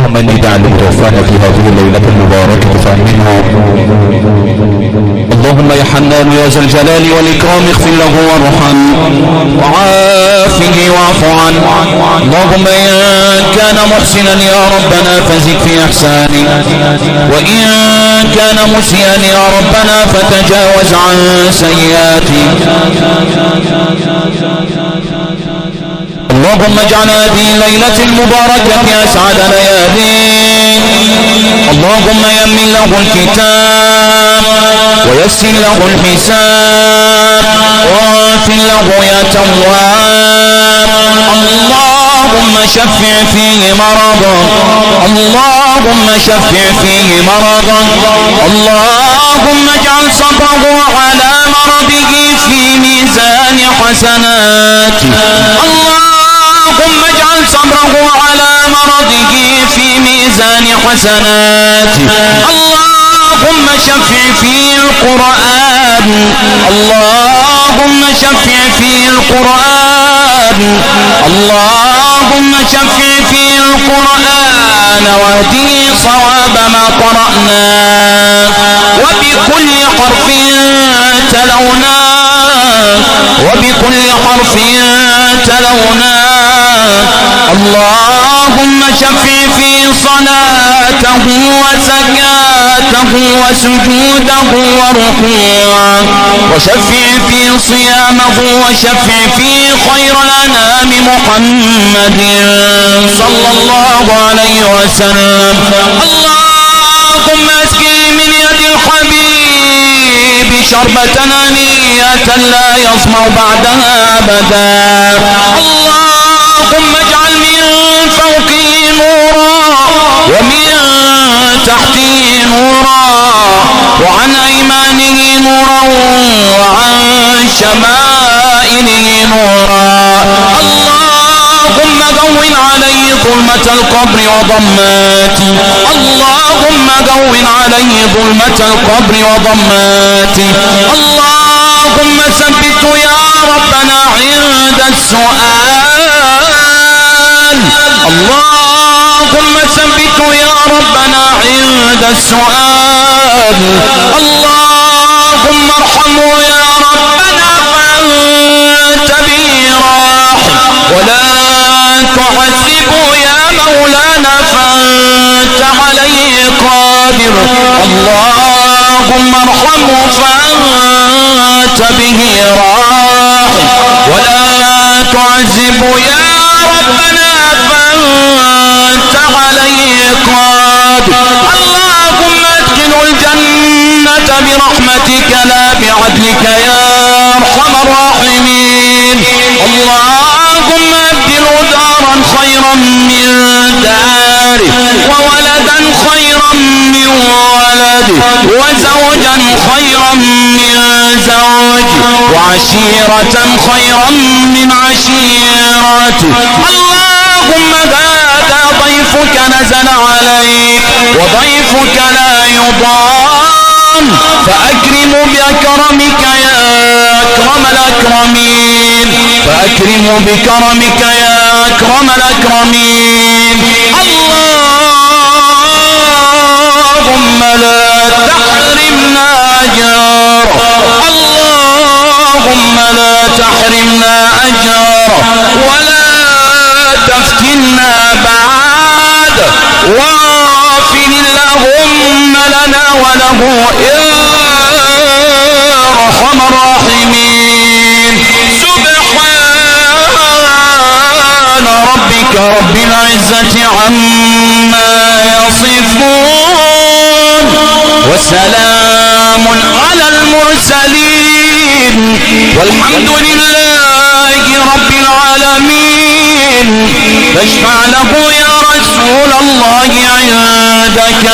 اللهم إني داعي لمتوفانا في هذه الليلة المباركة فأمنها. اللهم يا حنان يا ذا الجلال والإكرام اغفر له وارحم وعافه واعف عنه. اللهم إن كان محسنا يا ربنا فزد في إحسانه، وإن كان مسيئا يا ربنا فتجاوز عن سيئاته. اللهم اجعل هذه الليلة المباركة أسعد لياليه. اللهم يمن له الكتاب ويسر له الحساب واغفر له يا تواب. اللهم شفع فيه مرضا، اللهم شفع فيه مرضا. اللهم اجعل صبره على مرضه في ميزان حسناته. اللهم اجعل صبره على مرضه في ميزان حسناته. اللهم شفع فيه القرآن، اللهم شفع فيه القرآن، اللهم شفع فيه القرآن واهديه صواب ما قرأناه، وبكل حرف تلوناه، وبكل حرف تلوناه. اللهم شفع في صلاته وزكاته وسجوده وركوعه، وشفع في صيامه، وشفع في خير الأنام محمد صلى الله عليه وسلم. اللهم اسقي من يد الحبيب شربة هنيئة لا يظمأ بعدها أبدا. اللهم اجعل من فوقه نورا ومن تحته نورا وعن أيمانه نورا وعن شمائله نورا. اللهم هون عليه ظلمة القبر وضماته، اللهم هون عليه ظلمة القبر وضماته. اللهم ثبته يا ربنا عند السؤال، اللهم ثبته يا ربنا عند السؤال. اللهم ارحمه يا ربنا فأنت به راحم، ولا تعذبه يا مولانا فأنت عليه قادر. اللهم ارحمه فأنت به راحم، ولا تعذبه يا ربنا فأنت عليه قادر. اللهم ادخله الجنة برحمتك لا بعدلك يا أرحم الراحمين. اللهم ابدله دارا خيرا من داره، وولدا خيرا من ولده، وزوجا خيرا من زوجه، وعشيرة خيرا من عشيرته. اللهم هذا ضيفك نزل عليك، وضيفك لا يضام، فأكرم بكرمك يا أكرم الأكرمين، فأكرم بكرمك يا أكرم الأكرمين. اللهم لا تحرمنا أجره، اللهم لا تحرمنا أجره، ولا تفتنا بعد، واغفر اللهم لنا وله ارحم الراحمين. سبحان ربك رب العزة عما يصفون، وسلام على المرسلين، والحمد لله رب العالمين. فاشفع له يا رسول الله عندك.